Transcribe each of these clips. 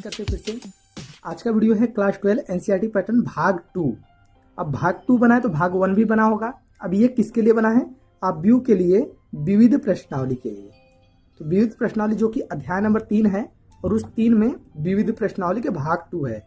करते हैं फिर से। आज का वीडियो है क्लास 12 एनसीईआरटी पैटर्न भाग 2। अब भाग 2 बना है तो भाग 1 भी बना होगा। अब ये किसके लिए बना है? आप व्यू के लिए, विविध प्रश्नावली के लिए। तो विविध प्रश्नावली जो कि अध्याय नंबर 3 है और उस 3 में विविध प्रश्नावली के भाग 2 है।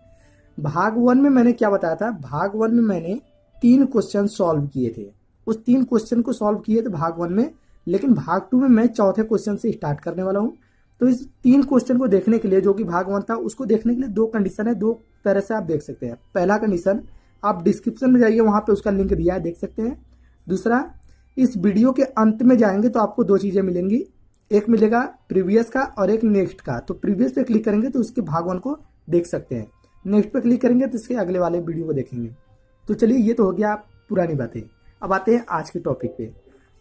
भाग 1 में मैंने क्या बताया था? भाग 1 में मैंने 3 क्वेश्चन सॉल्व किए थे। उस 3 क्वेश्चन को सॉल्व किए थे भाग 1 में, लेकिन भाग 2 में मैं चौथे क्वेश्चन से स्टार्ट करने वाला हूँ। तो इस 3 क्वेश्चन को देखने के लिए, जो कि भाग 1 था, उसको देखने के लिए 2 कंडीशन है। 2 तरह से आप देख सकते हैं। पहला कंडीशन, आप डिस्क्रिप्शन में जाइए, वहां पे उसका लिंक दिया है, देख सकते हैं। दूसरा, इस वीडियो के अंत में जाएंगे तो आपको 2 चीजें मिलेंगी। एक मिलेगा प्रीवियस का और एक नेक्स्ट का। तो प्रीवियस पे क्लिक करेंगे तो उसके भाग 1 को देख सकते हैं। नेक्स्ट पे क्लिक करेंगे तो इसके अगले वाले वीडियो को देखेंगे। तो चलिए, ये तो हो गया पुरानी बातें। अब आते हैं आज के टॉपिक पे।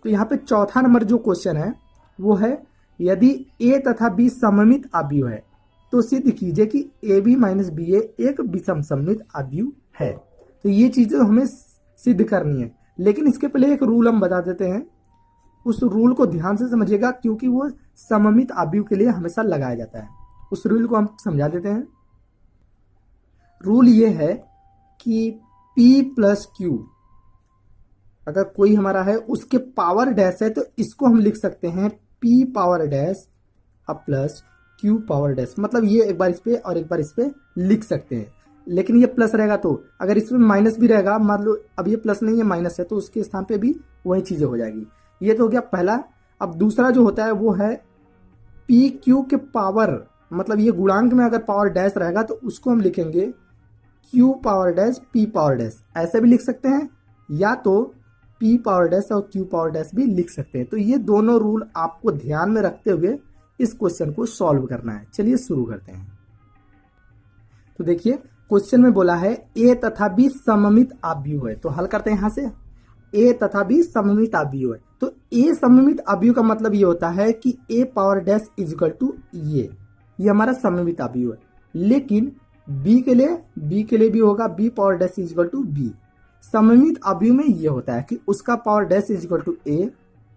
तो यहाँ पे चौथा नंबर जो क्वेश्चन है वो है, यदि ए तथा बी सममित आव्यूह है तो सिद्ध कीजिए कि ए बी माइनस बी ए एक विषम सममित आव्यूह है। तो ये चीजें हमें सिद्ध करनी है, लेकिन इसके पहले एक रूल हम बता देते हैं। उस रूल को ध्यान से समझिएगा, क्योंकि वो सममित आव्यूह के लिए हमेशा लगाया जाता है। उस रूल को हम समझा देते हैं। रूल ये है कि P प्लस क्यू अगर कोई हमारा है, उसके पावर डैश है, तो इसको हम लिख सकते हैं P पावर डैश अब प्लस Q पावर डैश। मतलब ये एक बार इस पे और एक बार इस पे लिख सकते हैं। लेकिन ये प्लस रहेगा, तो अगर इसमें माइनस भी रहेगा, मान लो अब ये प्लस नहीं है माइनस है, तो उसके स्थान पे भी वही चीजें हो जाएगी। ये तो हो गया पहला। अब दूसरा जो होता है वो है पी क्यू के पावर, मतलब ये गुणांक में अगर पावर डैश रहेगा तो उसको हम लिखेंगे Q power dash P power dash. ऐसे भी लिख सकते हैं, या तो P पावर डैश और Q पावर डैश भी लिख सकते हैं। तो ये दोनों रूल आपको ध्यान में रखते हुए इस क्वेश्चन को सॉल्व करना है। चलिए शुरू करते हैं। तो देखिए, क्वेश्चन में बोला है A तथा B सममित आव्यूह है। तो हल करते हैं यहाँ से। A तथा B सममित आव्यूह है, तो A सममित आव्यूह का मतलब ये होता है कि A power dash is equal to ये हमारा सममित आव्यूह है। लेकिन B के लिए भी होगा B power dash is equal to B। सममित आव्यूह में ये होता है कि उसका power dash is equal to A,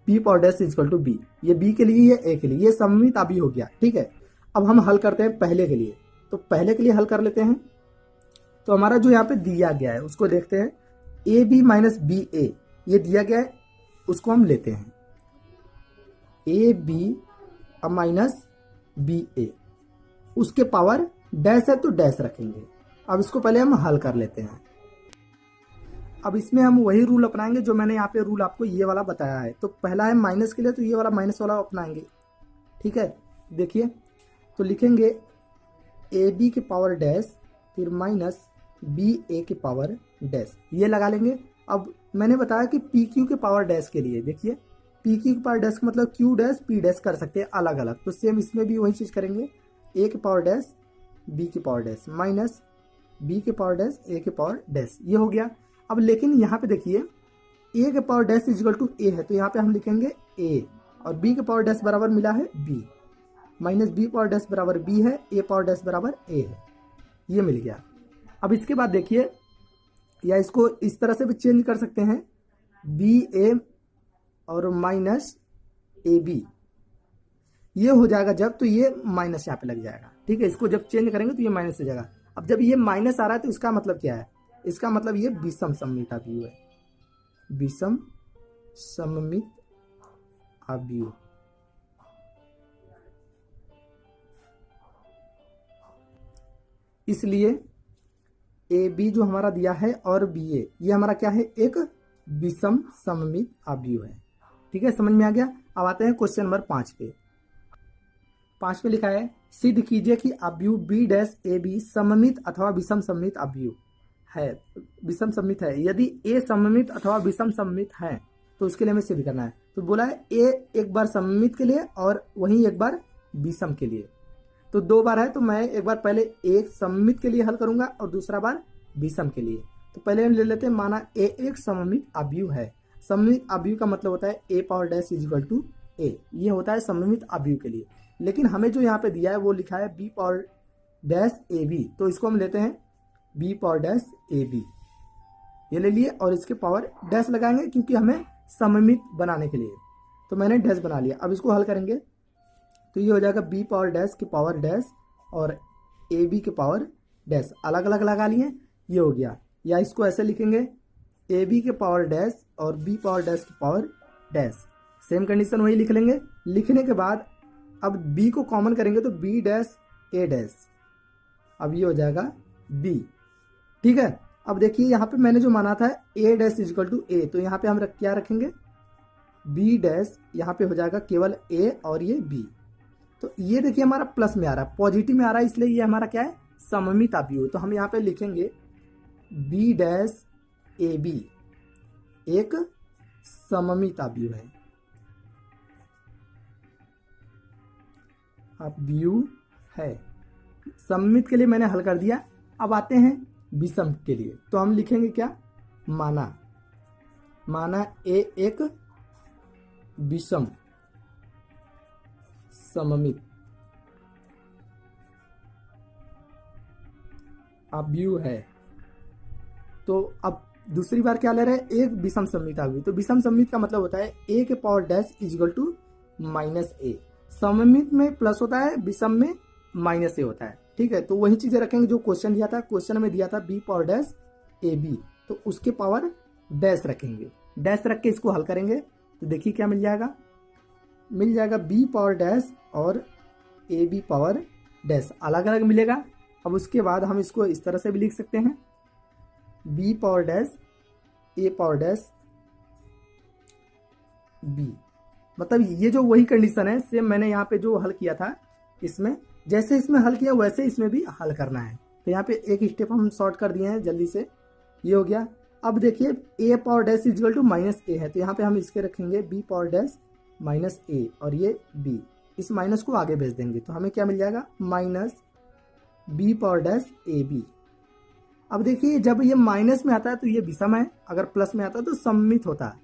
B power dash is equal to B। ये B के लिए, ये A के लिए, ये सममित आव्यूह हो गया। ठीक है, अब हम हल करते हैं पहले के लिए। तो पहले के लिए हल कर लेते हैं। तो हमारा जो यहाँ पे दिया गया है उसको देखते हैं। ए बी माइनस बी ए ये दिया गया है, उसको हम लेते हैं। ए बी माइनस बी ए, उसके पावर डैश है तो डैश रखेंगे। अब इसको पहले हम हल कर लेते हैं। अब इसमें हम वही रूल अपनाएंगे जो मैंने यहाँ पे रूल आपको ये वाला बताया है। तो पहला है माइनस के लिए, तो ये वाला माइनस वाला अपनाएंगे। ठीक है, देखिए, तो लिखेंगे ए बी के पावर डैश फिर माइनस बी ए के पावर डैश, ये लगा लेंगे। अब मैंने बताया कि पी क्यू के पावर डैश के लिए, देखिए पी क्यू के पावर डैश का मतलब क्यू डैश पी डैश कर सकते हैं अलग अलग। तो सेम इसमें भी वही चीज करेंगे। ए के पावर डैश बी के पावर डैश माइनस बी के पावर डैश ए के पावर डैश, ये हो गया। अब लेकिन यहाँ पे देखिए ए के power dash is equal to A है, तो यहाँ पे हम लिखेंगे ए, और बी के पावर डैश बराबर मिला है B, minus B power dash बराबर बी है, ए पावर डैश बराबर ए है, ये मिल गया। अब इसके बाद देखिए, या इसको इस तरह से भी चेंज कर सकते हैं, बी ए और माइनस ए बी, ये हो जाएगा जब, तो ये माइनस यहाँ पे लग जाएगा। ठीक है, इसको जब चेंज करेंगे तो ये माइनस हो जाएगा। अब जब ये माइनस आ रहा है तो इसका मतलब क्या है? इसका मतलब ये विषम सममित आव्यूह है, विषम सममित आव्यूह। इसलिए ए बी जो हमारा दिया है और बी ए, ये हमारा क्या है? एक विषम सममित आव्यूह है। ठीक है, समझ में आ गया। अब आते हैं क्वेश्चन नंबर 5 पे। 5 पे लिखा है, सिद्ध कीजिए कि आव्यूह बी डैश ए बी सममित अथवा विषम सममित आव्यूह है, विषम सममित है। यदि ए सममित अथवा विषम सममित है तो उसके लिए हमें सिद्ध करना है। तो बोला है ए एक बार सममित के लिए और वहीं एक बार विषम के लिए। तो 2 बार है, तो मैं एक बार पहले एक सममित के लिए हल करूंगा और दूसरा बार विषम के लिए। तो पहले हम ले लेते हैं, माना ए एक सममित आव्यूह है। सममित आव्यूह का मतलब होता है A power dash is equal to A, ये होता है सममित आव्यूह के लिए। लेकिन हमें जो यहाँ पे दिया है वो लिखा है B power dash A B, तो इसको हम लेते हैं B power dash A B, ये ले लिए, और इसके पावर डैश लगाएंगे क्योंकि हमें सममित बनाने के लिए। तो मैंने डैश बना लिया। अब इसको हल करेंगे तो ये हो जाएगा बी पावर डैश की पावर डैश और ए बी के पावर डैश, अलग अलग लगा लिए, ये हो गया। या इसको ऐसे लिखेंगे ए बी के पावर डैश और बी पावर डैश के पावर डैश, सेम कंडीशन वही लिख लेंगे। लिखने के बाद अब बी को कॉमन करेंगे तो बी डैश ए डैश, अब ये हो जाएगा बी। ठीक है, अब देखिए यहाँ पे मैंने जो माना था ए डैश इजिकल टू ए, तो यहाँ पे हम क्या रखेंगे बी डैश, यहाँ पे हो जाएगा केवल ए और ये बी। तो ये देखिए हमारा प्लस में आ रहा है, पॉजिटिव में आ रहा है, इसलिए ये हमारा क्या है सममित अवयव। तो हम यहाँ पे लिखेंगे बी डैश ए बी एक सममित अवयव है, अवयव है। सममित के लिए मैंने हल कर दिया। अब आते हैं विषम के लिए, तो हम लिखेंगे क्या माना ए एक विषम सममित अवयव है। तो अब दूसरी बार क्या ले रहे हैं एक विषम सममित अवयव, तो विषम सममित का मतलब होता है ए के power dash is equal to minus A. सममित में प्लस होता है, विषम में माइनस ए होता है। ठीक है, तो वही चीजें रखेंगे जो क्वेश्चन दिया था। क्वेश्चन में दिया था B power dash A B, तो उसके पावर डैश रखेंगे, डैश रख के इसको हल करेंगे तो देखिए क्या मिल जाएगा बी पावर डैश और ए बी पावर डैश, अलग अलग मिलेगा। अब उसके बाद हम इसको इस तरह से भी लिख सकते हैं बी पावर डैश ए पावर डैश बी, मतलब ये जो वही कंडीशन है सेम मैंने यहाँ पे जो हल किया था, इसमें जैसे इसमें हल किया वैसे इसमें भी हल करना है। तो यहाँ पे एक स्टेप हम शॉर्ट कर दिए हैं जल्दी से, ये हो गया। अब देखिए A power dash is equal to minus A है, तो यहाँ पे हम इसके रखेंगे B power dash minus A और ये बी, इस माइनस को आगे भेज देंगे तो हमें क्या मिल जाएगा minus B power dash A B. अब देखिए जब ये माइनस में आता है तो ये विषम है, अगर प्लस में आता है तो सममित होता है।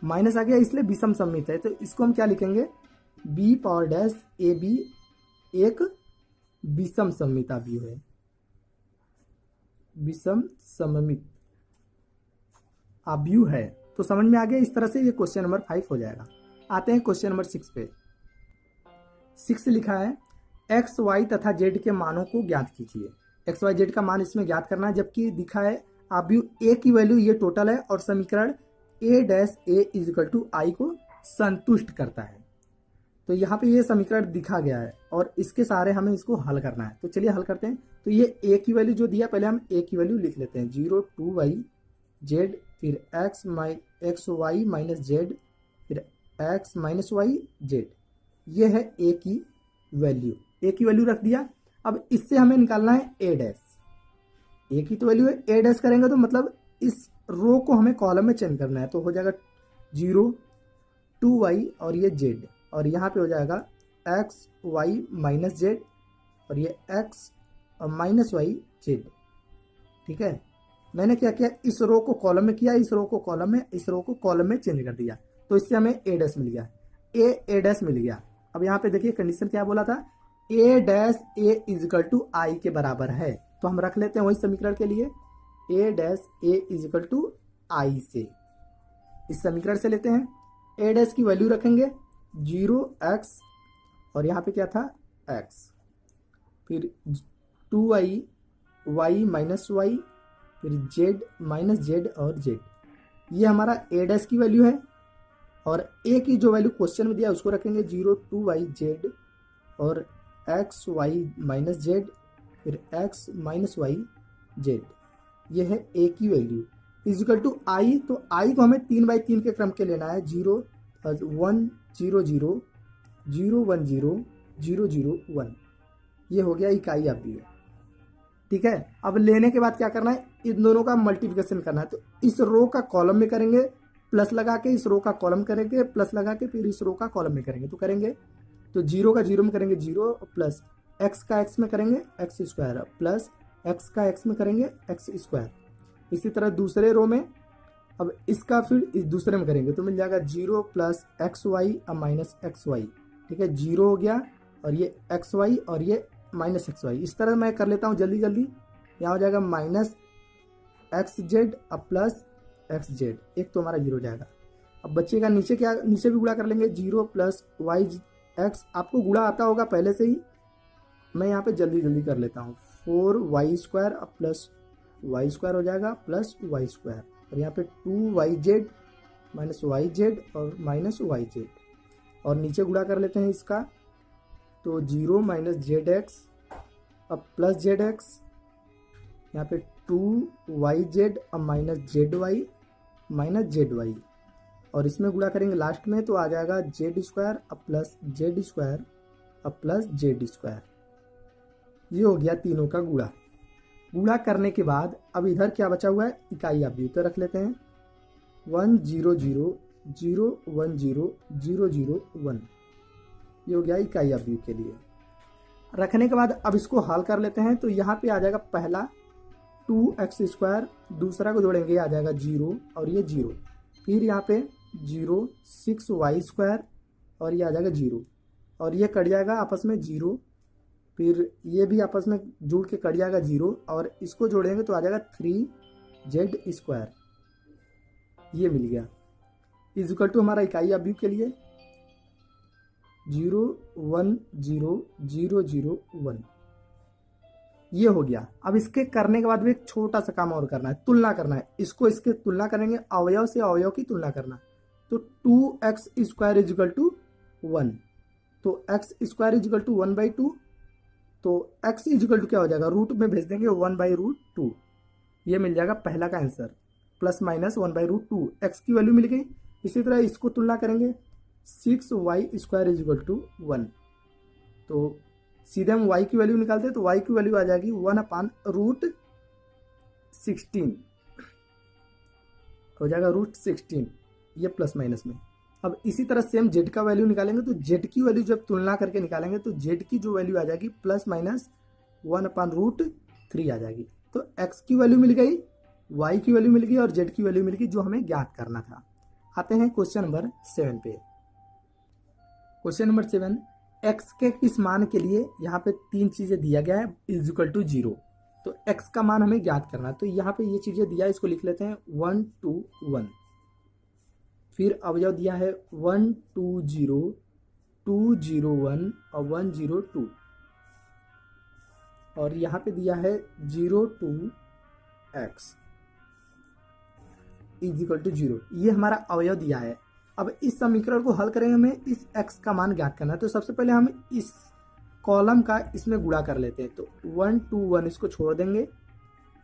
माइनस आ गया इसलिए विषम सममित है, तो इसको हम क्या लिखेंगे B power dash A B एक विषम सममित अवयव है, विषम सममित अवयव है। तो समझ में आ गया, इस तरह से ये क्वेश्चन नंबर 5 हो जाएगा। आते हैं क्वेश्चन नंबर 6 पे। 6 लिखा है एक्स वाई तथा जेड के मानों को ज्ञात कीजिए। एक्स वाई जेड का मान इसमें ज्ञात करना है, जबकि दिखा है अवयव ए की वैल्यू ये टोटल है और समीकरण ए डैश ए इजिकल टू आई को संतुष्ट करता है। तो यहाँ पे ये समीकरण दिखा गया है और इसके सहारे हमें इसको हल करना है। तो चलिए हल करते हैं। तो ये ए की वैल्यू जो दिया, पहले हम ए की वैल्यू लिख लेते हैं 0 2 वाई जेड, फिर एक्स वाई माइनस जेड, फिर एक्स माइनस वाई जेड, ये है ए की वैल्यू। ए की वैल्यू रख दिया। अब इससे हमें निकालना है ए डैश, ए की तो वैल्यू है, ए डैश करेंगे तो मतलब इस रो को हमें कॉलम में चेंज करना है। तो हो जाएगा 0 2 वाई और ये जेड, और यहाँ पे हो जाएगा एक्स वाई माइनस जेड और ये एक्स माइनस वाई जेड। ठीक है, मैंने क्या किया इस रो को कॉलम में किया, इस रो को कॉलम में, इस रो को कॉलम में चेंज कर दिया, तो इससे हमें ए डैश मिल गया, ए डैश मिल गया। अब यहाँ पे देखिए कंडीशन क्या बोला था, ए डैश ए इजिकल टू आई के बराबर है, तो हम रख लेते हैं वही समीकरण के लिए ए डैश ए इजिकल टू आई से, इस समीकरण से लेते हैं। ए डैश की वैल्यू रखेंगे 0x और यहाँ पे क्या था x, फिर 2y y माइनस वाई, फिर z माइनस जेड और z, ये हमारा ए डैश की वैल्यू है। और ए की जो वैल्यू क्वेश्चन में दिया उसको रखेंगे 0 2 वाई जेड और एक्स वाई माइनस जेड, फिर एक्स माइनस वाई जेड, ये है ए की वैल्यू इजिकल टू आई। तो आई को हमें 3/3 के क्रम के लेना है, 0 1 0 0 0 1 0 0 0 1, ये हो गया इकाई अवयव। ठीक है, अब लेने के बाद क्या करना है, इन दोनों का मल्टीप्लिकेशन करना है। तो इस रो का कॉलम में करेंगे प्लस लगा के, इस रो का कॉलम करेंगे प्लस लगा के, फिर इस रो का कॉलम में करेंगे। तो करेंगे तो 0 का 0 में करेंगे 0 प्लस एक्स का एक्स में करेंगे एक्स स्क्वायर प्लस एक्स का एक्स में करेंगे एक्स स्क्वायर। इसी तरह दूसरे रो में अब इसका फिर इस दूसरे में करेंगे तो मिल जाएगा 0 plus X Y minus X Y. ठीक है, 0 हो गया और ये एक्स वाई और ये माइनस एक्स वाई। इस तरह मैं कर लेता हूँ जल्दी जल्दी। यहाँ हो जाएगा माइनस एक्स जेड अब प्लस एक्स जेड, एक तो हमारा 0 हो जाएगा। अब बच्चे का नीचे क्या, नीचे भी गुणा कर लेंगे 0 प्लस वाई एक्स, आपको गुणा आता होगा पहले से ही, मैं यहाँ पे जल्दी जल्दी कर लेता हूँ। 4y² अब प्लस y² हो जाएगा प्लस y², और यहाँ पे 2yz माइनस yz और माइनस yz, और नीचे गुणा कर लेते हैं इसका, तो 0 माइनस zx अब प्लस zx, यहाँ पे 2yz अब माइनस zy माइनस zy, और इसमें गुणा करेंगे लास्ट में तो आ जाएगा z² अब प्लस z² अब प्लस z²। ये हो गया तीनों का गुणा। गुणा करने के बाद अब इधर क्या बचा हुआ है, इकाई अवयव रख लेते हैं। 1 0 0 0 1 0 0 0 1, ये हो गया इकाई अवयव के लिए। रखने के बाद अब इसको हल कर लेते हैं, तो यहाँ पे आ जाएगा पहला 2x², दूसरा को जोड़ेंगे आ जाएगा 0 और ये 0, फिर यहाँ पे 0 6y² और ये आ जाएगा 0, और ये कट जाएगा आपस में 0, फिर ये भी आपस में जुड़ के कट जाएगा 0, और इसको जोड़ेंगे तो आ जाएगा 3z², ये मिल गया। इक्वल टू हमारा इकाई अवयव के लिए 0 1 0 0 0 1, ये हो गया। अब इसके करने के बाद भी एक छोटा सा काम और करना है, तुलना करना है। इसको इसके तुलना करेंगे, अवयव से अवयव की तुलना करना। तो 2x² इक्वल टू 1, तो x² इक्वल टू 1/2, तो x इक्वल टू क्या हो जाएगा, रूट में भेज देंगे 1/√2, ये मिल जाएगा पहला का आंसर, प्लस माइनस 1/√2, x की वैल्यू मिल गई। इसी तरह इसको तुलना करेंगे 6y² इक्वल टू 1, तो सीधे हम y की वैल्यू निकालते हैं, तो y की वैल्यू आ जाएगी 1/√16 हो जाएगा √16, ये प्लस माइनस में। अब इसी तरह सेम z का वैल्यू निकालेंगे, तो z की वैल्यू जब तुलना करके निकालेंगे तो z की जो वैल्यू आ जाएगी प्लस माइनस 1/√3 आ जाएगी। तो x की वैल्यू मिल गई, y की वैल्यू मिल गई और z की वैल्यू मिल गई, जो हमें ज्ञात करना था। आते हैं क्वेश्चन नंबर 7 पे। क्वेश्चन नंबर 7, x के किस मान के लिए यहाँ पे 3 चीजें दिया गया है इज इक्वल टू 0, तो x का मान हमें ज्ञात करना है। तो यहाँ पे ये चीजें दिया है, इसको लिख लेते हैं 1 2 1, फिर अवयव दिया है 1 2 0 2 0 1 और 1 0 2, और यहाँ पे दिया है 0 2 x इज इक्वल टू 0, ये हमारा अवयव दिया है। अब इस समीकरण को हल करेंगे, हमें इस x का मान ज्ञात करना है। तो सबसे पहले हम इस कॉलम का इसमें गुणा कर लेते हैं, तो 1 2 1 इसको छोड़ देंगे,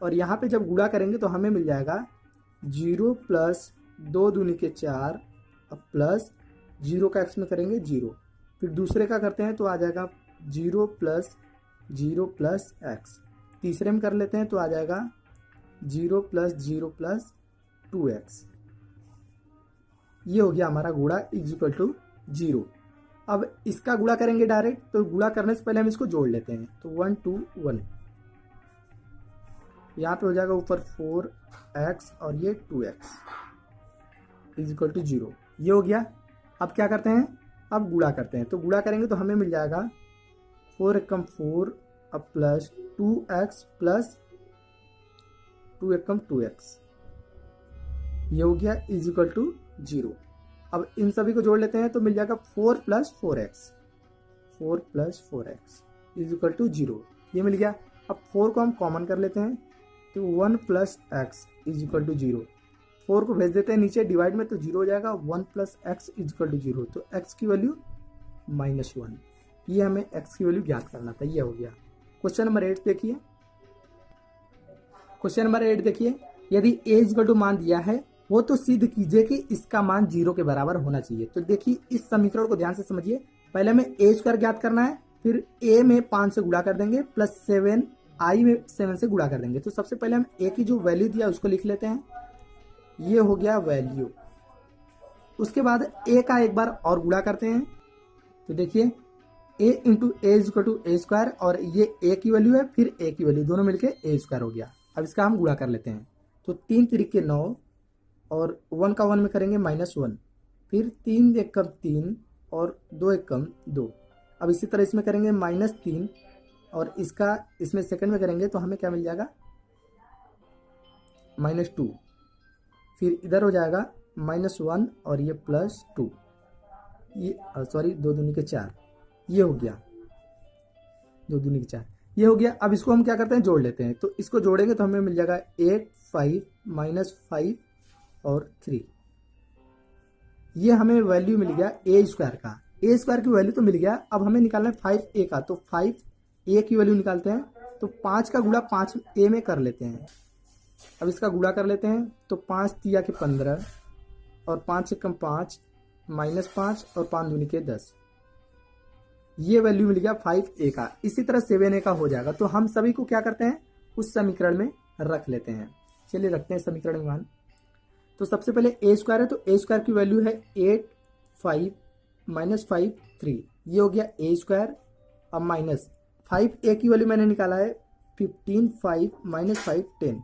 और यहाँ पे जब गुणा करेंगे तो हमें मिल जाएगा 0 प्लस 2 दूनी के 4 अब प्लस 0 का x में करेंगे 0, फिर दूसरे का करते हैं तो आ जाएगा 0 प्लस 0 प्लस x, तीसरे में कर लेते हैं तो आ जाएगा 0 प्लस 0 प्लस 2x, ये हो गया हमारा गुणा इज इक्वल टू 0। अब इसका गुणा करेंगे डायरेक्ट, तो गुणा करने से पहले हम इसको जोड़ लेते हैं, तो 1 2 1, यहाँ पे हो जाएगा ऊपर 4x और ये 2x इज इक्वल टू 0, ये हो गया। अब क्या करते हैं, अब गुणा करते हैं, तो गुणा करेंगे तो हमें मिल जाएगा 4 एकम 4 अब प्लस 2x प्लस 2 एकम 2x, ये हो गया इज इक्वल टू 0। अब इन सभी को जोड़ लेते हैं तो मिल जाएगा 4 plus 4x, 4 plus 4x is equal to 0, ये मिल गया। अब 4 को हम कॉमन कर लेते हैं, तो 1 plus x is equal to 0, 4 को भेज देते हैं नीचे डिवाइड में, तो 0 हो जाएगा। 1 plus x is equal to 0, तो x की वैल्यू -1, ये हमें x की वैल्यू ज्ञात करना था, ये हो गया। क्वेश्चन नंबर 8 देखिए। क्वेश्चन नंबर 8 देखिए, यदि a इज इक्वल टू मान दिया है वो तो सिद्ध कीजिए कि इसका मान 0 के बराबर होना चाहिए। तो देखिए इस समीकरण को ध्यान से समझिए, पहले हमें a² ज्ञात करना है, फिर a में 5 से गुणा कर देंगे प्लस 7 i में 7 से गुणा कर देंगे। तो सबसे पहले हम a की जो वैल्यू दिया उसको लिख लेते हैं, ये हो गया वैल्यू। उसके बाद a का एक बार और गुणा करते हैं, तो देखिए a into A is equal to a², और ये a की वैल्यू है फिर a की वैल्यू, दोनों मिलके a² हो गया। अब इसका हम गुणा कर लेते हैं, तो 3 3 9 और 1 का 1 में करेंगे -1, फिर 3 एकम 3 और 2 एकम 2। अब इसी तरह इसमें करेंगे -3 और इसका इसमें सेकंड में करेंगे तो हमें क्या मिल जाएगा -2, फिर इधर हो जाएगा -1 और ये +2, ये सॉरी 2 दूनी के 4, ये हो गया। 2 दूनी की 4, ये हो गया। अब इसको हम क्या करते हैं, जोड़ लेते हैं। तो इसको जोड़ेंगे तो हमें मिल जाएगा 8, 5 -5 और 3। ये हमें वैल्यू मिल गया ए स्क्वायर का। ए स्क्वायर की वैल्यू तो मिल गया। अब हमें निकालना है 5a का, तो 5a की वैल्यू निकालते हैं। तो 5 का गुणा 5a में कर लेते हैं। अब इसका गुणा कर लेते हैं। तो 5 तिया के 15 और 5 एकम 5 -5 और 5 दूनी के 10। ये वैल्यू मिल गया 5a का। इसी तरह 7a का हो जाएगा। तो हम सभी को क्या करते हैं, उस समीकरण में रख लेते हैं। चलिए रखते हैं समीकरण में मान। तो सबसे पहले ए स्क्वायर है, तो ए स्क्वायर की वैल्यू है 8, 5 -5 3। ये हो गया ए स्क्वायर। अब माइनस 5a की वैल्यू मैंने निकाला है 15, 5 -5 10।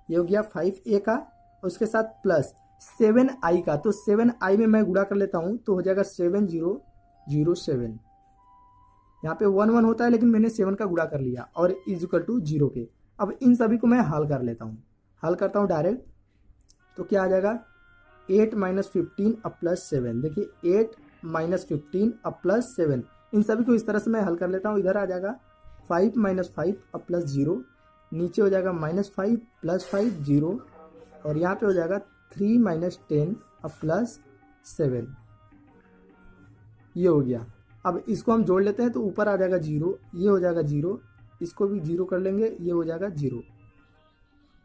ये हो गया 5a का। और उसके साथ प्लस 7i का। तो 7i में मैं गुणा कर लेता हूं, तो हो जाएगा 7007। यहाँ पे 1 1 होता है, लेकिन मैंने 7 का गुणा कर लिया और इज इक्वल टू 0 के। अब इन सभी को मैं हल कर लेता हूँ। हल करता हूँ डायरेक्ट। तो क्या आ जाएगा, 8 - 15 अब प्लस 7। देखिए 8 - 15 अब प्लस 7। इन सभी को इस तरह से मैं हल कर लेता हूँ। इधर आ जाएगा 5 - 5 अब प्लस 0। नीचे हो जाएगा -5 + 5 0। और यहाँ पे हो जाएगा 3 - 10 अब प्लस 7। ये हो गया। अब इसको हम जोड़ लेते हैं, तो ऊपर आ जाएगा 0, ये हो जाएगा 0, इसको भी 0 कर लेंगे, ये हो जाएगा 0।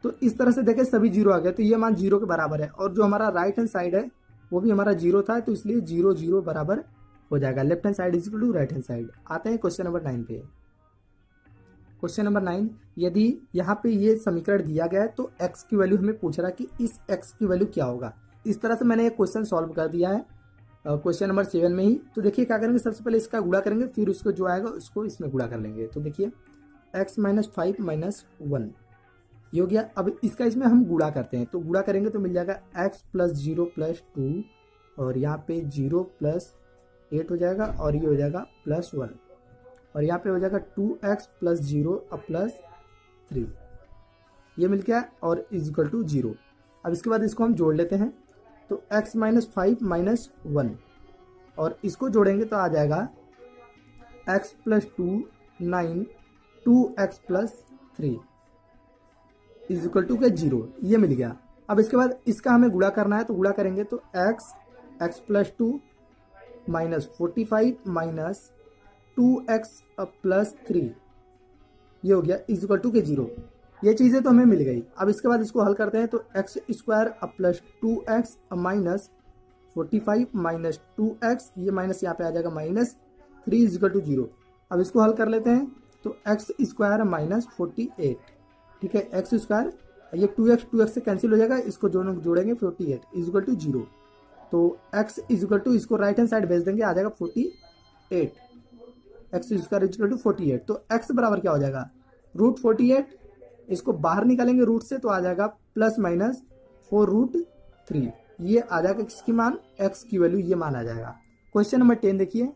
तो इस तरह से देखें सभी 0 आ गए। तो ये मान 0 के बराबर है। और जो हमारा राइट हैंड साइड है वो भी हमारा 0 था, तो इसलिए 0 0 बराबर हो जाएगा। Left hand side is equal to right hand side. आते हैं क्वेश्चन नंबर 9 पे। क्वेश्चन नंबर 9, यदि यहाँ पे ये समीकरण दिया गया है तो x की वैल्यू हमें पूछ रहा है कि इस x की वैल्यू क्या होगा। इस तरह से मैंने एक क्वेश्चन सॉल्व कर दिया है क्वेश्चन नंबर 7 में ही। तो देखिए क्या करेंगे, सबसे पहले इसका गुणा करेंगे, फिर उसको जो आएगा उसको इसमें गुणा कर लेंगे। तो देखिए x - 5 - 1 ये हो गया। अब इसका इसमें हम गुणा करते हैं। तो गुणा करेंगे तो मिल जाएगा x + 0 + 2 और यहाँ पे 0 + 8 हो जाएगा और ये हो जाएगा +1 और यहाँ पे हो जाएगा 2x + 0 अब +3। ये मिल गया और इज इक्वल टू 0। अब इसके बाद इसको हम जोड़ लेते हैं। तो x - 5 - 1 और इसको जोड़ेंगे तो आ जाएगा x + 2 9 2x + 3 is equal to 0। ये मिल गया। अब इसके बाद इसका हमें गुणा करना है। तो गुणा करेंगे तो x + 2 -45 - 2x + 3 ये हो गया इज इक्वल टू 0। ये चीज़ें तो हमें मिल गई। अब इसके बाद इसको हल करते हैं। तो x² + 2x -45 - 2x ये माइनस यहाँ पे आ जाएगा -3 इज इक्वल टू 0। अब इसको हल कर लेते हैं। तो x² - 48 ठीक है, x², ये 2x से कैंसिल हो जाएगा, इसको जोड़ेंगे 48 इज इक्वल टू 0। तो x इज इक्वल टू इसको राइट हैंड साइड भेज देंगे, आ जाएगा 48। x² is equal to 48। तो x बराबर क्या हो जाएगा, √48। इसको बाहर निकालेंगे रूट से तो आ जाएगा +/4√3। ये आ जाएगा किसकी मान, x की वैल्यू, ये मान आ जाएगा। क्वेश्चन नंबर 10 देखिए।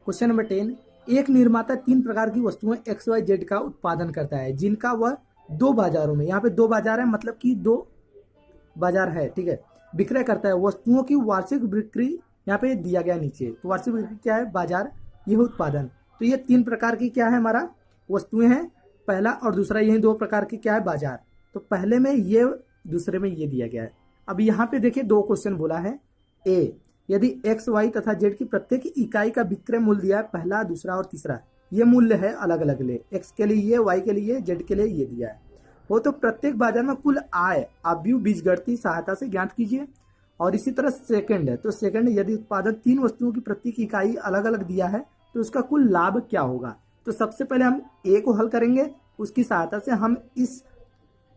क्वेश्चन नंबर 10, एक निर्माता 3 प्रकार की वस्तुएं XYZ का उत्पादन करता है जिनका वह 2 बाजारों में, यहाँ पे 2 बाजार है मतलब कि 2 बाजार है, ठीक है, विक्रय करता है। वस्तुओं की वार्षिक बिक्री यहाँ पे दिया गया नीचे। तो वार्षिक बिक्री क्या है, बाजार, ये है उत्पादन। तो ये 3 प्रकार की क्या है हमारा वस्तुएं हैं, पहला और दूसरा, यही 2 प्रकार की क्या है, बाजार। तो पहले में ये, दूसरे में ये दिया गया है। अब यहाँ पे देखिए 2 क्वेश्चन बोला है। ए, यदि x, y तथा z की प्रत्येक इकाई का विक्रय मूल्य दिया है, पहला, दूसरा और तीसरा, ये मूल्य है अलग अलग ले, x के लिए ये, y के लिए, z के लिए ये दिया है। वो तो प्रत्येक बाजार में कुल आय आप बीजगणितीय सहायता से ज्ञात कीजिए। और इसी तरह सेकंड है, तो सेकंड, यदि उत्पादन 3 वस्तुओं की प्रत्येक इकाई अलग अलग दिया है तो उसका कुल लाभ क्या होगा। तो सबसे पहले हम ए को हल करेंगे, उसकी सहायता से हम इस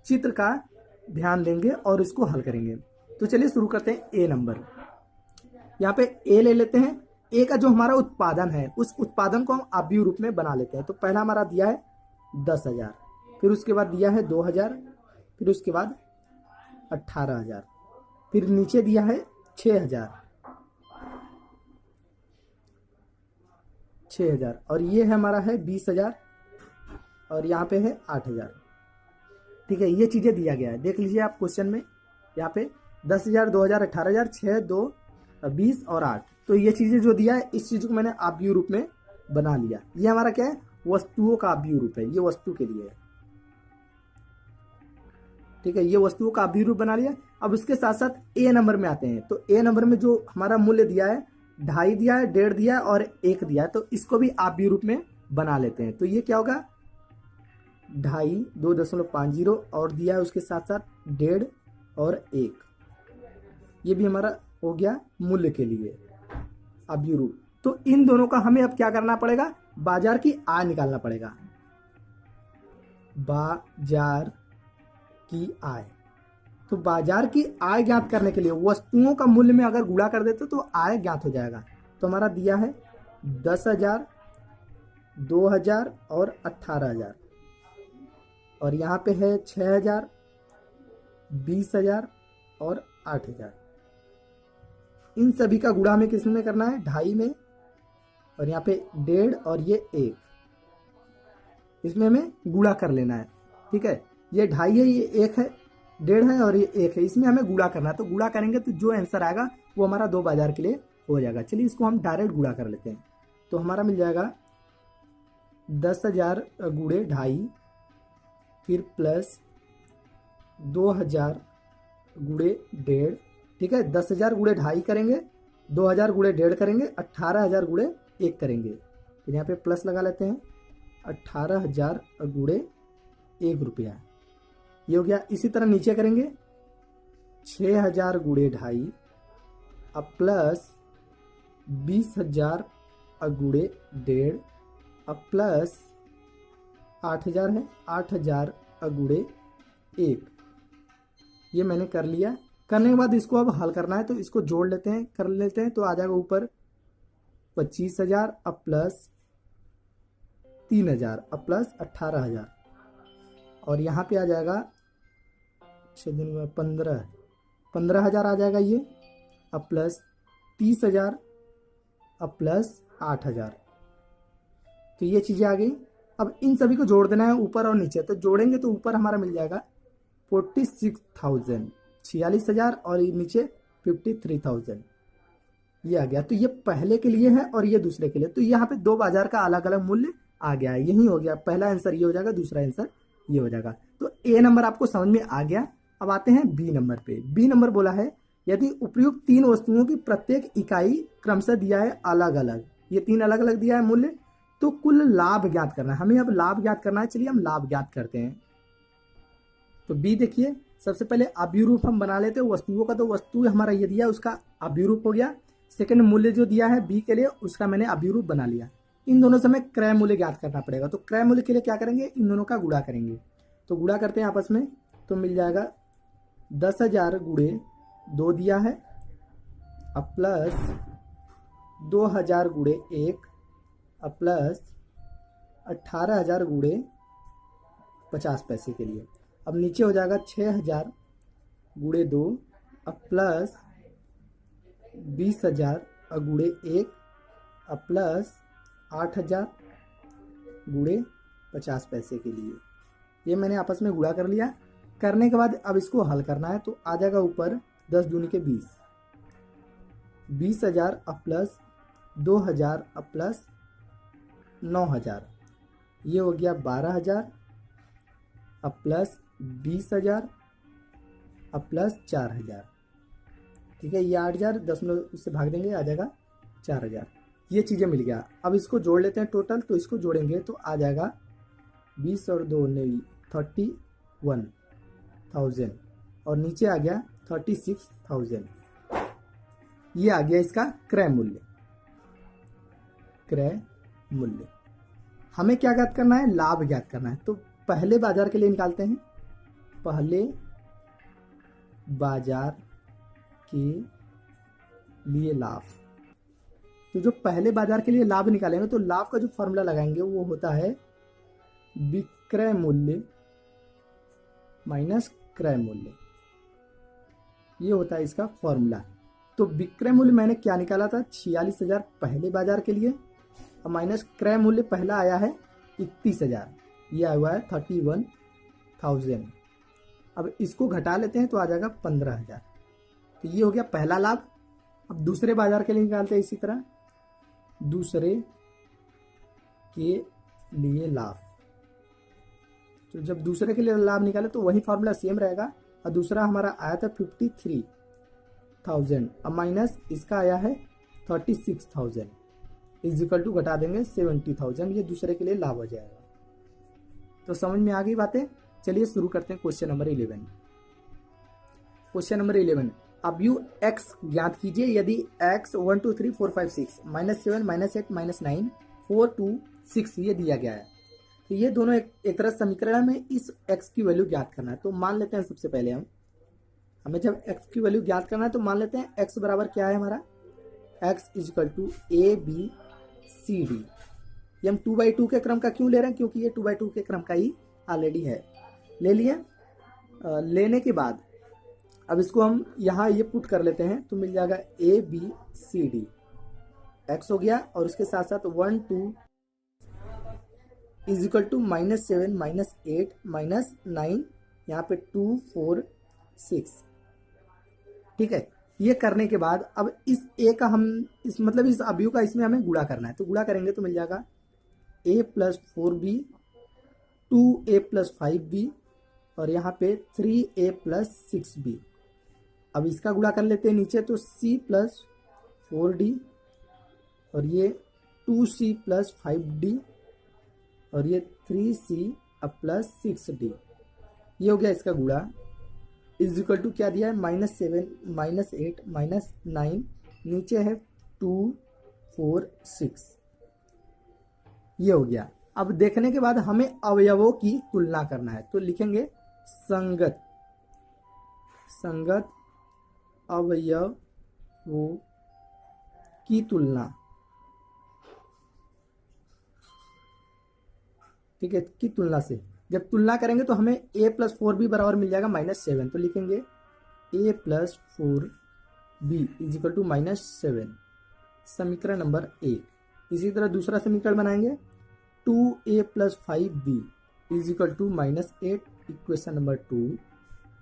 चित्र का ध्यान देंगे और इसको हल करेंगे। तो चलिए शुरू करते हैं। ए नंबर, यहाँ पे ए ले लेते हैं। ए का जो हमारा उत्पादन है, उस उत्पादन को हम अवयव रूप में बना लेते हैं। तो पहला हमारा दिया है 10,000, फिर उसके बाद दिया है 2,000, फिर उसके बाद 18,000, फिर नीचे दिया है 6,000 और ये है हमारा है 20,000 और यहाँ पे है 8,000। ठीक है, ये चीजें दिया गया है, देख लीजिए आप क्वेश्चन में। यहाँ पे 10,000, 2,000, 18,000, 6, 2, 20 और 8। तो ये चीजें जो दिया है, इस चीज को मैंने अवयव रूप में बना लिया। ये हमारा क्या है, वस्तुओं का अवयव रूप है, ये वस्तु के लिए है। ठीक है, ये वस्तुओं का अवयव रूप बना लिया। अब उसके साथ साथ ए नंबर में आते हैं। तो ए नंबर में जो हमारा मूल्य दिया है, 2.5 दिया है, 1.5 दिया है और 1 दिया है, तो इसको भी अवयव रूप में बना लेते हैं। तो ये क्या होगा, 2.5 2.50 और दिया है उसके साथ साथ 1.5 और 1, ये भी हमारा हो गया मूल्य के लिए अवयव रूप। तो इन दोनों का हमें अब क्या करना पड़ेगा, बाजार की आय निकालना पड़ेगा। बाजार की आय, तो बाजार की आय ज्ञात करने के लिए वस्तुओं का मूल्य में अगर गुणा कर देते तो आय ज्ञात हो जाएगा। तो हमारा दिया है 10,000, 2,000 और 18,000, और यहाँ पे है 6,000, 20,000 और 8,000। इन सभी का गुणा हमें किस में करना है, 2.5 में, और यहाँ पे 1.5 और ये 1, इसमें हमें गुणा कर लेना है। ठीक है, ये 2.5 है, ये 1 है, 1.5 है और ये 1 है, इसमें हमें गुणा करना है। तो गुणा करेंगे तो जो आंसर आएगा वो हमारा 2 बाजार के लिए हो जाएगा। चलिए इसको हम डायरेक्ट गुणा कर लेते हैं। तो हमारा मिल जाएगा 10,000 गुणे 2.5, फिर प्लस 2,000 गुणे 1.5। ठीक है, 10,000 गुणे 2.5 करेंगे, 2,000 गुणे 1.5 करेंगे, 18,000 गुणे 1 करेंगे। फिर यहाँ पे प्लस लगा लेते हैं, 18,000 गुणे 1 रुपया, ये हो गया। इसी तरह नीचे करेंगे 6,000 गुणे 2.5, अब प्लस 20,000 गुणे 1.5, अब प्लस 8,000 है, 8,000 गुणे 1, ये मैंने कर लिया। करने के बाद इसको अब हल करना है, तो इसको जोड़ लेते हैं, कर लेते हैं। तो आ जाएगा ऊपर 25,000, अब प्लस 3,000, अब प्लस 18,000, और यहाँ पे आ जाएगा 6 दिन में 15,000 आ जाएगा ये, अब प्लस 30,000, अब प्लस 8,000। तो ये चीज़ें आ गई। अब इन सभी को जोड़ देना है ऊपर और नीचे। तो जोड़ेंगे तो ऊपर हमारा मिल जाएगा 46,000, 46,000, और नीचे 53,000, ये आ गया। तो ये पहले के लिए है और ये दूसरे के लिए। तो यहाँ पे 2 बाजार का अलग अलग मूल्य आ गया है, यही हो गया। पहला आंसर ये हो जाएगा, दूसरा आंसर ये हो जाएगा। तो ए नंबर आपको समझ में आ गया। अब आते हैं बी नंबर पे। बी नंबर बोला है, यदि उपयुक्त 3 वस्तुओं की प्रत्येक इकाई क्रमशः दिया है अलग अलग, ये 3 अलग अलग दिया है मूल्य, तो कुल लाभ ज्ञात करना है। हमें अब लाभ ज्ञात करना है। चलिए हम लाभ ज्ञात करते हैं। तो बी देखिए, सबसे पहले अवयव रूप हम बना लेते हैं वस्तुओं का। तो वस्तु हमारा ये दिया, उसका अवयव रूप हो गया। सेकंड मूल्य जो दिया है बी के लिए, उसका मैंने अवयव रूप बना लिया। इन दोनों से हमें क्रय मूल्य ज्ञात करना पड़ेगा। तो क्रय मूल्य के लिए क्या करेंगे, इन दोनों का गुणा करेंगे। तो गुणा करते हैं आपस में, तो मिल जाएगा 10,000 गुणे 2 दिया है, अब प्लस 2,000 गुणे 1, अब प्लस 18,000 गुणे 50 पैसे के लिए। अब नीचे हो जाएगा 6,000 गुणे 2, अब प्लस 20,000 गुणे 1, अब प्लस 8,000 गुणे 50 पैसे के लिए। ये मैंने आपस में गुणा कर लिया। करने के बाद अब इसको हल करना है। तो आ जाएगा ऊपर 10 दूनी के 20, 20,000, अब प्लस 2,000, अब प्लस 9,000, ये हो गया 12,000, अब प्लस 20,000, अब प्लस 4,000। ठीक है, ये 8,000 दशमलव से भाग देंगे, आ जाएगा 4,000। ये चीज़ें मिल गया। अब इसको जोड़ लेते हैं टोटल। तो इसको जोड़ेंगे तो आ जाएगा 20 और 2 31,000, और नीचे आ गया 36,000। ये आ गया इसका क्रय मूल्य। क्रय मूल्य हमें क्या ज्ञात करना है, लाभ ज्ञात करना है। तो पहले बाजार के लिए निकालते हैं। पहले बाजार के लिए लाभ। तो जो पहले बाजार के लिए लाभ निकालेंगे, तो लाभ का जो फॉर्मूला लगाएंगे वो होता है विक्रय मूल्य माइनस क्रय मूल्य, ये होता है इसका फॉर्मूला। तो विक्रय मूल्य मैंने क्या निकाला था, 46,000 पहले बाजार के लिए, और माइनस क्रय मूल्य पहला आया है 31,000, ये आया हुआ है 31,000। अब इसको घटा लेते हैं तो आ जाएगा 15,000। तो ये हो गया पहला लाभ। अब दूसरे बाजार के लिए निकालते हैं इसी तरह। दूसरे के लिए लाभ, तो जब दूसरे के लिए लाभ निकाले तो वही फॉर्मूला सेम रहेगा। और दूसरा हमारा आया था 53,000, अब माइनस इसका आया है 36,000 इज इक्वल टू घटा देंगे 70,000, ये दूसरे के लिए लाभ हो जाएगा। तो समझ में आ गई बातें। चलिए शुरू करते हैं क्वेश्चन नंबर 11। क्वेश्चन नंबर 11, अब यू एक्स ज्ञात कीजिए यदि एक्स 1 2 3 4 5 6 -7 -8 -9 4 2 6 ये दिया गया है। तो ये दोनों एक तरह समीकरण में इस एक्स की वैल्यू ज्ञात करना है। तो मान लेते हैं सबसे पहले हमें जब एक्स की वैल्यू ज्ञात करना है तो मान लेते हैं एक्स बराबर क्या है हमारा, X is equal to ABCD। ये हम 2/2 के क्रम का क्यों ले रहे हैं, क्योंकि ये 2/2 के क्रम का ही ऑलरेडी है। ले लिया, लेने के बाद अब इसको हम यहाँ ये पुट कर लेते हैं तो मिल जाएगा ABCD, एक्स हो गया और उसके साथ साथ 1 2 इज इक्वल टू -7 -8 -9, यहाँ पे 2 4 6। ठीक है, ये करने के बाद अब इस a का हम इस मतलब इस अवयव का इसमें हमें गुणा करना है। तो गुणा करेंगे तो मिल जाएगा a + 4b 2a + 5b और यहाँ पे 3a + 6b। अब इसका गुणा कर लेते हैं नीचे, तो c + 4d और ये 2c + 5d और ये 3c + 6d, ये हो गया इसका गुणा। इज इक्वल टू क्या दिया है, -7 -8 -9, नीचे है 2 4 6, ये हो गया। अब देखने के बाद हमें अवयवों की तुलना करना है। तो लिखेंगे संगत अवयवों की तुलना, ठीक है, की तुलना से जब तुलना करेंगे तो हमें a + 4b बराबर मिल जाएगा -7। तो लिखेंगे a + 4b is equal to -7, समीकरण नंबर 1। इसी तरह दूसरा समीकरण बनाएंगे 2a + 5b is equal to -8, equation number 2।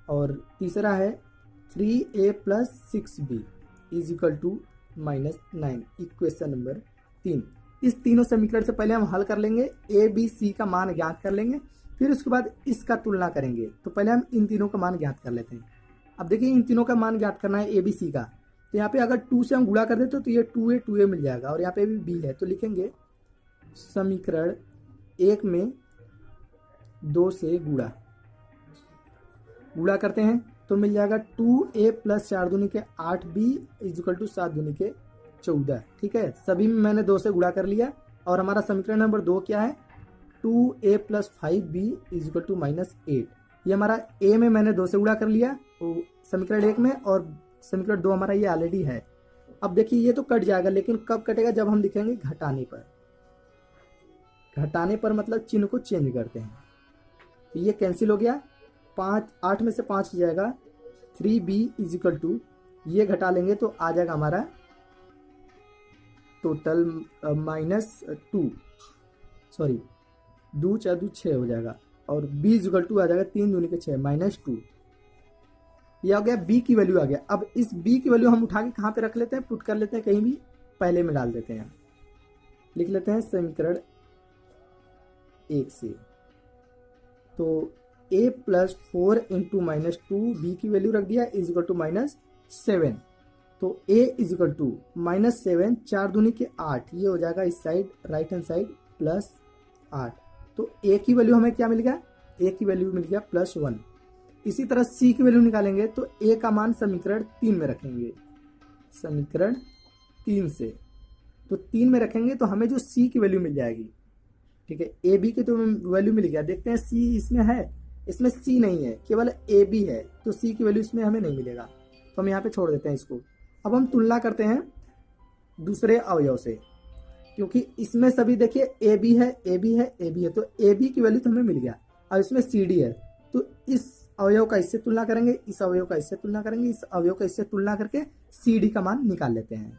और तीसरा है 3a + 6b is equal to -9, equation number 3। इस तीनों समीकरण से पहले हम हल कर लेंगे, a b c का मान ज्ञात कर लेंगे, फिर उसके बाद इसका तुलना करेंगे। तो पहले हम इन तीनों का मान ज्ञात कर लेते हैं। अब देखिए इन तीनों का मान ज्ञात करना है a b c का, तो यहाँ पे अगर 2 से हम गुणा कर देते तो ये 2a मिल जाएगा और यहाँ पे भी b है। तो लिखेंगे समीकरण 1 में 2 से गुणा करते हैं तो मिल जाएगा 2a + 4 दूनी के 8b इज इक्वल टू 7 दूनी के 14। ठीक है, सभी में मैंने 2 से गुणा कर लिया और हमारा समीकरण नंबर 2 क्या है, 2a + 5b is equal to -8। ये हमारा a में मैंने 2 से गुणा कर लिया समीकरण 1 में, और समीकरण 2 हमारा ये ऑलरेडी है। अब देखिए ये तो कट जाएगा, लेकिन कब कटेगा, जब हम लिखेंगे घटाने पर। घटाने पर मतलब चिन्ह को चेंज करते हैं। तो ये कैंसिल हो गया, 8 में से 5 हो जाएगा 3b इज इक्वल टू, ये घटा लेंगे तो आ जाएगा हमारा टोटल -2, सॉरी 2 4 2 6 हो जाएगा और b इज इक्वल टू आ जाएगा 3 दूनी के 6 -2। ये आ गया b की वैल्यू आ गया। अब इस b की वैल्यू हम उठा के कहाँ पे रख लेते हैं, पुट कर लेते हैं, कहीं भी पहले में डाल देते हैं। लिख लेते हैं समीकरण 1 से, तो a + 4 × -2 b की वैल्यू रख दिया इज इक्वल टू -7। तो a इज इक्वल टू -7 4 दूनी के 8, ये हो जाएगा इस साइड राइट हैंड साइड +8। तो a की वैल्यू हमें क्या मिल गया, a की वैल्यू मिल गया +1। इसी तरह c की वैल्यू निकालेंगे तो a का मान समीकरण 3 में रखेंगे, समीकरण 3 से। तो 3 में रखेंगे तो हमें जो c की वैल्यू मिल जाएगी, ठीक है, a b की तो वैल्यू मिल गया। देखते हैं c इसमें है, इसमें c नहीं है, केवल a b है, तो c की वैल्यू इसमें हमें नहीं मिलेगा, तो हम यहाँ पे छोड़ देते हैं इसको। अब हम तुलना करते हैं दूसरे अवयव से, क्योंकि इसमें सभी देखिए ए बी है, ए बी है, ए बी है, तो ए बी की वैल्यू तो हमें मिल गया। अब इसमें सी डी है, तो इस अवयव का इससे तुलना करेंगे, इस अवयव का इससे तुलना करेंगे, इस अवयव का इससे तुलना करके सी डी का मान निकाल लेते हैं।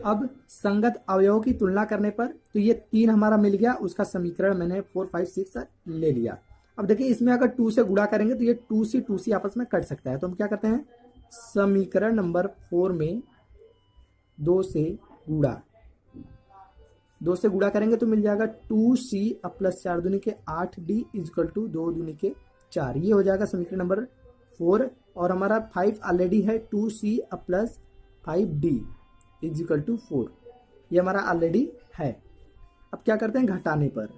अब संगत अवयवों की तुलना करने पर तो ये 3 हमारा मिल गया, उसका समीकरण मैंने 4 5 6 ले लिया। अब देखिए इसमें अगर 2 से गुणा करेंगे तो ये 2 से आपस में कट सकता है, तो हम क्या करते हैं, समीकरण नंबर 4 में 2 से गुणा, 2 से गुणा करेंगे तो मिल जाएगा 2c अब प्लस 4 दूनी के 8d इजकल टू 2 दूनी के 4। ये हो जाएगा समीकरण नंबर 4। और हमारा 5 ऑलरेडी है, 2c अब प्लस 5d इजकल टू 4, ये हमारा ऑलरेडी है। अब क्या करते हैं, घटाने पर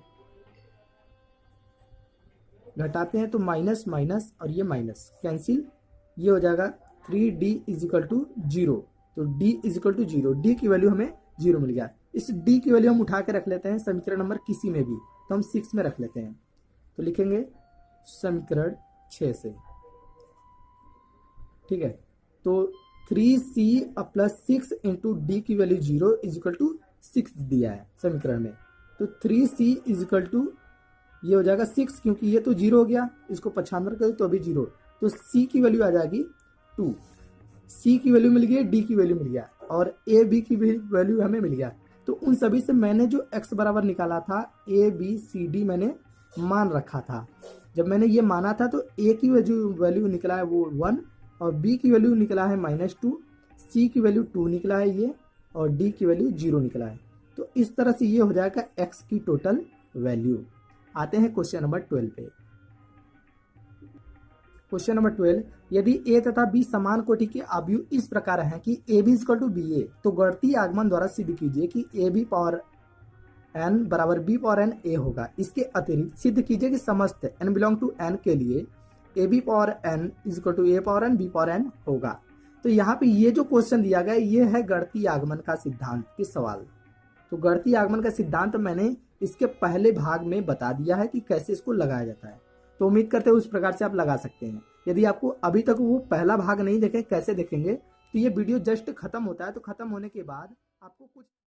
घटाते हैं तो माइनस माइनस और ये माइनस कैंसिल, ये हो जाएगा 3d इजिकल टू 0। तो d इजिकल टू 0, d की वैल्यू हमें 0 मिल गया। इस d की वैल्यू हम उठा के रख लेते हैं समीकरण नंबर किसी में भी, तो हम 6 में रख लेते हैं। तो लिखेंगे समीकरण 6 से, ठीक है। तो 3c अब प्लस 6 इंटू डी की वैल्यू 0 इजिकल टू 6 दिया है समीकरण में। तो 3c इजिकल टू ये हो जाएगा 6, क्योंकि ये तो 0 हो गया, इसको 95 कर तो अभी 0। तो c की वैल्यू आ जाएगी 2, c की वैल्यू मिल गई, d की वैल्यू मिल गया और a b की वैल्यू हमें मिल गया। तो उन सभी से मैंने जो x बराबर निकाला था a b c d मैंने मान रखा था। जब मैंने ये माना था तो a की वैल्यू निकला है वो 1 और b की वैल्यू निकला है -2, c की वैल्यू 2 निकला है ये और d की वैल्यू 0 निकला है। तो इस तरह से ये हो जाएगा x की टोटल वैल्यू। आते हैं क्वेश्चन नंबर 12 पे। क्वेश्चन नंबर 12, यदि a तथा b समान कोटि के अवयव इस प्रकार हैं कि ab इक्वल टू ba, तो गणितीय आगमन द्वारा सिद्ध कीजिए कि ab पावर n बराबर b पावर n a होगा। इसके अतिरिक्त सिद्ध कीजिए कि समस्त n बिलोंग टू n के लिए ab power n equal to a power n b power n होगा। तो यहाँ पे ये जो क्वेश्चन दिया गया ये है गणितीय आगमन का सिद्धांत के सवाल। तो गणितीय आगमन का सिद्धांत मैंने इसके पहले भाग में बता दिया है कि कैसे इसको लगाया जाता है। तो उम्मीद करते हैं उस प्रकार से आप लगा सकते हैं। यदि आपको अभी तक वो पहला भाग नहीं देखे, कैसे देखेंगे, तो ये वीडियो जस्ट खत्म होता है, तो खत्म होने के बाद आपको कुछ